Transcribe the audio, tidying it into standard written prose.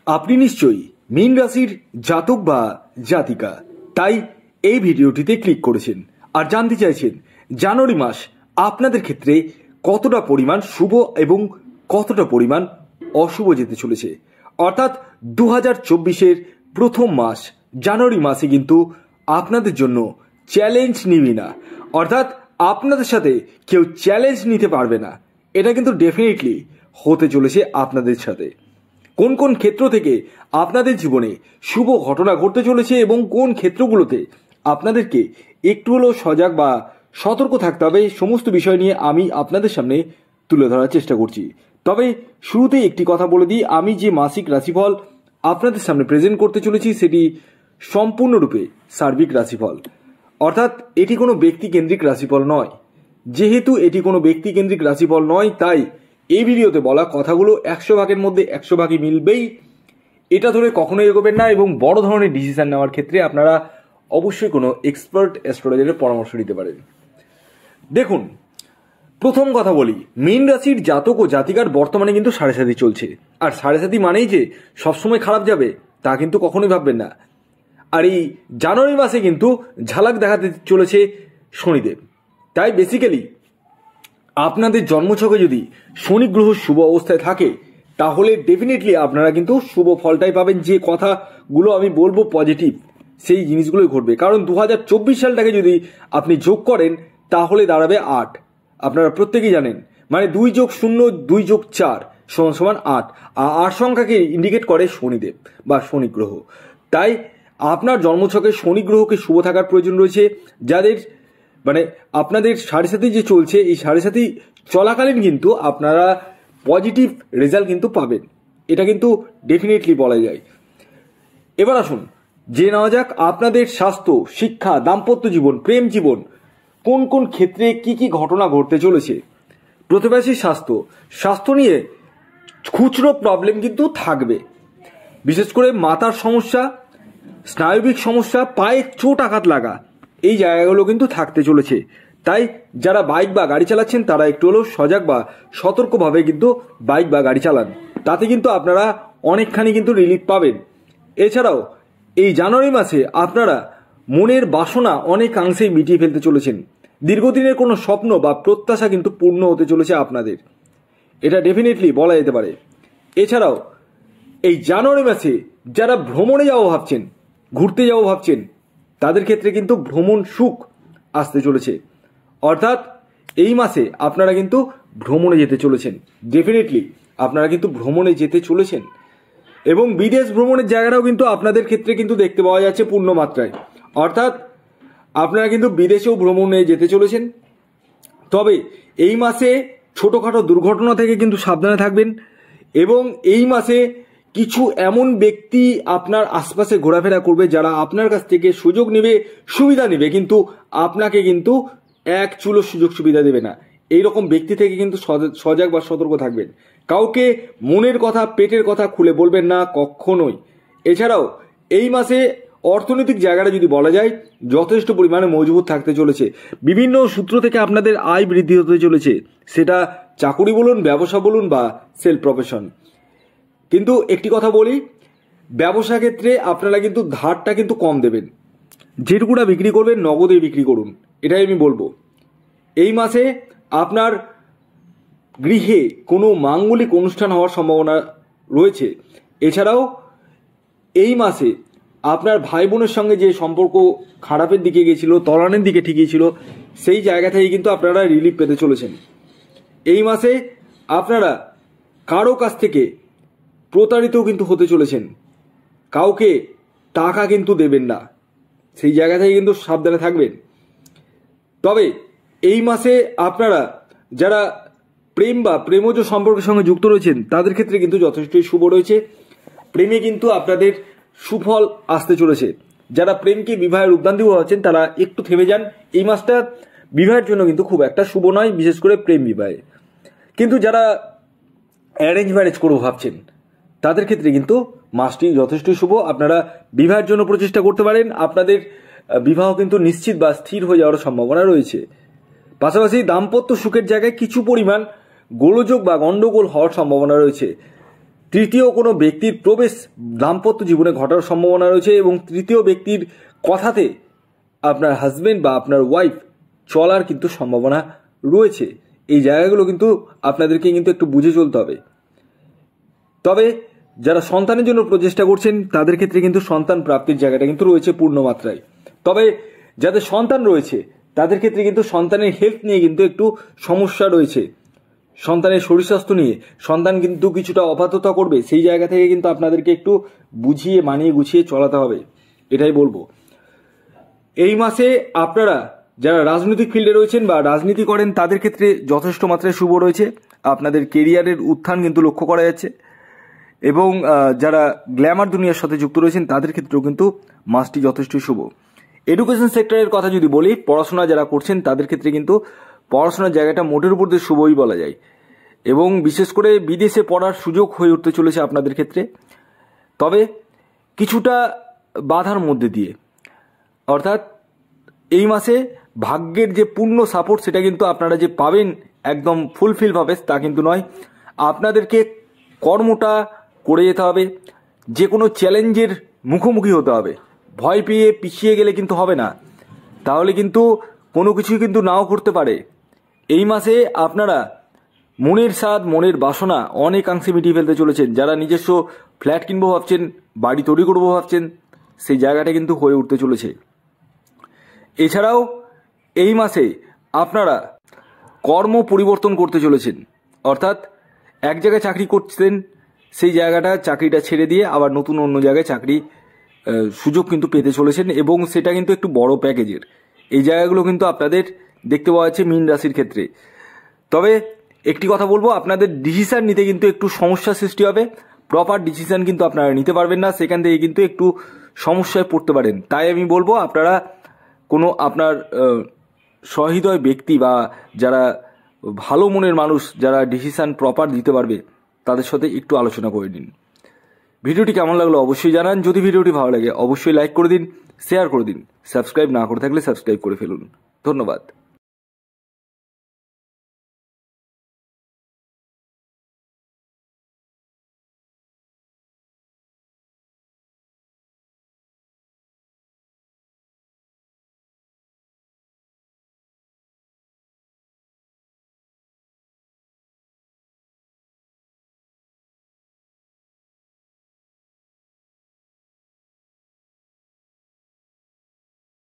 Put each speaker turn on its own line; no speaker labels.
আপনি নিশ্চয়ই মীন রাশির জাতক বা জাতিকা, তাই এই ভিডিওটিতে ক্লিক করেছেন আর জানতে চাইছেন জানুয়ারি মাস আপনাদের ক্ষেত্রে কতটা পরিমাণ শুভ এবং কতটা পরিমাণ অশুভ যেতে চলেছে। অর্থাৎ 2024-এর প্রথম মাস জানুয়ারি মাসে কিন্তু আপনাদের জন্য চ্যালেঞ্জ নিবি না, অর্থাৎ আপনাদের সাথে কেউ চ্যালেঞ্জ নিতে পারবে না। এটা কিন্তু ডেফিনেটলি হতে চলেছে আপনাদের সাথে। কোন কোন ক্ষেত্র থেকে আপনাদের জীবনে শুভ ঘটনা ঘটতে চলেছে এবং কোন ক্ষেত্রগুলোতে আপনাদেরকে একটু হলেও সজাগ বা সতর্ক থাকতে হবে, সমস্ত বিষয় নিয়ে আমি আপনাদের সামনে তুলে ধরার চেষ্টা করছি। তবে শুরুতে একটি কথা বলে দিই, আমি যে মাসিক রাশিফল আপনাদের সামনে প্রেজেন্ট করতে চলেছি সেটি সম্পূর্ণরূপে সার্বিক রাশিফল, অর্থাৎ এটি কোনো ব্যক্তিকেন্দ্রিক রাশিফল নয়। যেহেতু এটি কোনো ব্যক্তিকেন্দ্রিক রাশিফল নয়, তাই এই ভিডিওতে বলা কথাগুলো 100 ভাগের মধ্যে 100 ভাগই মিলবেই, এটা ধরে কখনোই এগোবেন না। এবং বড় ধরনের ডিসিশন নেওয়ার ক্ষেত্রে আপনারা অবশ্যই কোনো এক্সপার্ট অ্যাস্ট্রোলজারের পরামর্শ নিতে পারেন। দেখুন, প্রথম কথা বলি, মীন রাশির জাতক ও জাতিকার বর্তমানে কিন্তু 7.5 চলছে। আর 7.5 মানেই যে সবসময় খারাপ যাবে তা কিন্তু কখনোই ভাববেন না। আর এই জানুয়ারি মাসে কিন্তু ঝালাক দেখাতে চলেছে শনিদেব। তাই বেসিক্যালি আপনাদের জন্মছকে যদি শনি গ্রহ শুভ অবস্থায় থাকে তাহলে ডেফিনেটলি আপনারা কিন্তু শুভ ফলটাই পাবেন। যে কথাগুলো আমি বলবো পজিটিভ, সেই জিনিসগুলোই ঘটবে। কারণ 2024 সালটাকে যদি আপনি যোগ করেন তাহলে দাঁড়াবে 8। আপনারা প্রত্যেকেই জানেন, মানে 2 + 0 2 + 4 = 8। আর 8 সংখ্যাকে ইন্ডিকেট করে শনিদেব বা শনি গ্রহ। তাই আপনার জন্মছকে শনি গ্রহকে শুভ থাকার প্রয়োজন রয়েছে। যাদের মানে আপনাদের 7.5 যে চলছে, এই 7.5 চলাকালীন কিন্তু আপনারা পজিটিভ রেজাল্ট কিন্তু পাবেন, এটা কিন্তু ডেফিনেটলি বলা যায়। এবার আসুন জেনে নেওয়া যাক আপনাদের স্বাস্থ্য, শিক্ষা, দাম্পত্য জীবন, প্রেম জীবন কোন কোন ক্ষেত্রে কি কি ঘটনা ঘটতে চলেছে। প্রথমে আসি স্বাস্থ্য নিয়ে খুচরো প্রবলেম কিন্তু থাকবে, বিশেষ করে মাথার সমস্যা, স্নায়বিক সমস্যা, পায়ে চোট আঘাত লাগা, এই জায়গাগুলো কিন্তু থাকতে চলেছে। তাই যারা বাইক বা গাড়ি চালাচ্ছেন তারা একটু হলেও সজাগ বা সতর্কভাবে কিন্তু বাইক বা গাড়ি চালান, তাতে কিন্তু আপনারা অনেকখানি কিন্তু রিলিফ পাবেন। এছাড়াও এই জানুয়ারি মাসে আপনারা মনের বাসনা অনেকাংশেই মিটিয়ে ফেলতে চলেছেন। দীর্ঘদিনের কোনো স্বপ্ন বা প্রত্যাশা কিন্তু পূর্ণ হতে চলেছে আপনাদের, এটা ডেফিনেটলি বলা যেতে পারে। এছাড়াও এই জানুয়ারি মাসে যারা ভ্রমণে যাবো ভাবছেন, ঘুরতে যাবো ভাবছেন, তাদের ক্ষেত্রে কিন্তু ভ্রমণ সুখ আসতে চলেছে। অর্থাৎ এই মাসে আপনারা কিন্তু ভ্রমণে যেতে চলেছেন, ডেফিনেটলি আপনারা কিন্তু ভ্রমণে যেতে চলেছেন। এবং বিদেশ ভ্রমণের জায়গাটাও কিন্তু আপনাদের ক্ষেত্রে কিন্তু দেখতে পাওয়া যাচ্ছে পূর্ণ মাত্রায়, অর্থাৎ আপনারা কিন্তু বিদেশেও ভ্রমণে যেতে চলেছেন। তবে এই মাসে ছোটোখাটো দুর্ঘটনা থেকে কিন্তু সাবধানে থাকবেন। এবং এই মাসে কিছু এমন ব্যক্তি আপনার আশপাশে ঘোরাফেরা করবে যারা আপনার কাছ থেকে সুযোগ নেবে, সুবিধা নেবে, কিন্তু আপনাকে কিন্তু এক চুলো সুযোগ সুবিধা দেবে না। এইরকম ব্যক্তি থেকে কিন্তু সজাগ বা সতর্ক থাকবেন। কাউকে মনের কথা, পেটের কথা খুলে বলবেন না কখনোই। এছাড়াও এই মাসে অর্থনৈতিক জায়গাটা যদি বলা যায় যথেষ্ট পরিমাণে মজবুত থাকতে চলেছে। বিভিন্ন সূত্র থেকে আপনাদের আয় বৃদ্ধি হতে চলেছে, সেটা চাকুরি বলুন, ব্যবসা বলুন বা সেলফ প্রফেশন। কিন্তু একটি কথা বলি, ব্যবসা ক্ষেত্রে আপনারা কিন্তু ধারটা কিন্তু কম দেবেন, যেটুকুটা বিক্রি করবেন নগদে বিক্রি করুন, এটাই আমি বলবো। এই মাসে আপনার গৃহে কোনো মাঙ্গলিক অনুষ্ঠান হওয়ার সম্ভাবনা রয়েছে। এছাড়াও এই মাসে আপনার ভাই বোনের সঙ্গে যে সম্পর্ক খারাপের দিকে গিয়েছিল, তলানের দিকে ঠিক ছিল, সেই জায়গা থেকে কিন্তু আপনারা রিলিফ পেতে চলেছেন। এই মাসে আপনারা কারো কাছ থেকে প্রতারিতও কিন্তু হতে চলেছেন, কাউকে টাকা কিন্তু দেবেন না, সেই জায়গা থেকে কিন্তু সাবধানে থাকবেন। তবে এই মাসে আপনারা যারা প্রেম বা প্রেমজ সম্পর্কের সঙ্গে যুক্ত রয়েছেন তাদের ক্ষেত্রে কিন্তু যথেষ্টই শুভ রয়েছে। প্রেমে কিন্তু আপনাদের সুফল আসতে চলেছে। যারা প্রেমকে বিবাহের উদ্যান দিয়ে ভাবছেন তারা একটু থেমে যান, এই মাসটা বিবাহের জন্য কিন্তু খুব একটা শুভ নয়, বিশেষ করে প্রেম বিবাহে। কিন্তু যারা অ্যারেঞ্জ ম্যারেজ করবো ভাবছেন তাদের ক্ষেত্রে কিন্তু মাসটি যথেষ্টই শুভ। আপনারা বিবাহের জন্য প্রচেষ্টা করতে পারেন, আপনাদের বিবাহ কিন্তু নিশ্চিত বা স্থির হয়ে যাওয়ার সম্ভাবনা রয়েছে। পাশাপাশি দাম্পত্য সুখের জায়গায় কিছু পরিমাণ গোলযোগ বা গণ্ডগোল হওয়ার সম্ভাবনা রয়েছে। তৃতীয় কোনো ব্যক্তির প্রবেশ দাম্পত্য জীবনে ঘটার সম্ভাবনা রয়েছে এবং তৃতীয় ব্যক্তির কথাতে আপনার হাজবেন্ড বা আপনার ওয়াইফ চলার কিন্তু সম্ভাবনা রয়েছে। এই জায়গাগুলো কিন্তু আপনাদেরকে কিন্তু একটু বুঝে চলতে হবে। তবে যারা সন্তানের জন্য প্রচেষ্টা করছেন তাদের ক্ষেত্রে কিন্তু সন্তান প্রাপ্তির জায়গাটা কিন্তু রয়েছে পূর্ণ মাত্রায়। তবে যাদের সন্তান রয়েছে তাদের ক্ষেত্রে কিন্তু সন্তানের হেলথ নিয়ে কিন্তু একটু সমস্যা রয়েছে। সন্তানের শরীর স্বাস্থ্য নিয়ে সন্তান কিন্তু কিছুটা অপারগতা করবে, সেই জায়গা থেকে কিন্তু আপনাদেরকে একটু বুঝিয়ে মানিয়ে গুছিয়ে চলাতে হবে, এটাই বলবো। এই মাসে আপনারা যারা রাজনৈতিক ফিল্ডে রয়েছেন বা রাজনীতি করেন তাদের ক্ষেত্রে যথেষ্ট মাত্রায় শুভ রয়েছে। আপনাদের কেরিয়ারের উত্থান কিন্তু লক্ষ্য করা যাচ্ছে এবং যারা গ্ল্যামার দুনিয়ার সাথে যুক্ত রয়েছেন তাদের ক্ষেত্রেও কিন্তু মাসটি যথেষ্ট শুভ। এডুকেশন সেক্টরের কথা যদি বলি, পড়াশোনা যারা করছেন তাদের ক্ষেত্রে কিন্তু পড়াশোনার জায়গাটা মোটের উপর দিয়ে শুভই বলা যায় এবং বিশেষ করে বিদেশে পড়ার সুযোগ হয়ে উঠতে চলেছে আপনাদের ক্ষেত্রে, তবে কিছুটা বাধার মধ্যে দিয়ে। অর্থাৎ এই মাসে ভাগ্যের যে পূর্ণ সাপোর্ট সেটা কিন্তু আপনারা যে পাবেন একদম ফুলফিল ভাবে তা কিন্তু নয়। আপনাদেরকে কর্মটা করে যেতে হবে, যে কোনো চ্যালেঞ্জের মুখোমুখি হতে হবে। ভয় পেয়ে পিছিয়ে গেলে কিন্তু হবে না, তাহলে কিন্তু কোনো কিছুই কিন্তু নাও করতে পারে। এই মাসে আপনারা মনের স্বাদ মনের বাসনা অনেকাংশে মিটিয়ে ফেলতে চলেছেন। যারা নিজস্ব ফ্ল্যাট কিনবো ভাবছেন, বাড়ি তৈরি করবো ভাবছেন, সেই জায়গাটা কিন্তু হয়ে উঠতে চলেছে। এছাড়াও এই মাসে আপনারা কর্ম পরিবর্তন করতে চলেছেন, অর্থাৎ এক জায়গায় চাকরি করছেন সেই চাকরিটা ছেড়ে দিয়ে আবার নতুন অন্য জায়গায় চাকরি সুযোগ কিন্তু পেতে চলেছেন এবং সেটা কিন্তু একটু বড় প্যাকেজের। এই জায়গাগুলো কিন্তু আপনাদের দেখতে পাওয়া যাচ্ছে মীন রাশির ক্ষেত্রে। তবে একটি কথা বলবো, আপনাদের ডিসিশন নিতে কিন্তু একটু সমস্যা সৃষ্টি হবে। প্রপার ডিসিশন কিন্তু আপনারা নিতে পারবেন না, সেখান থেকে কিন্তু একটু সমস্যায় পড়তে পারেন। তাই আমি বলবো আপনারা কোনো আপনার সহৃদয় ব্যক্তি বা যারা ভালো মনের মানুষ, যারা ডিসিশন প্রপার দিতে পারবে তাদের সাথে একটু আলোচনা করে নিন। ভিডিওটি কেমন লাগলো অবশ্যই জানান। যদি ভিডিওটি ভালো লাগে অবশ্যই লাইক করে দিন, শেয়ার করে দিন। সাবস্ক্রাইব না করে থাকলে সাবস্ক্রাইব করে ফেলুন। ধন্যবাদ।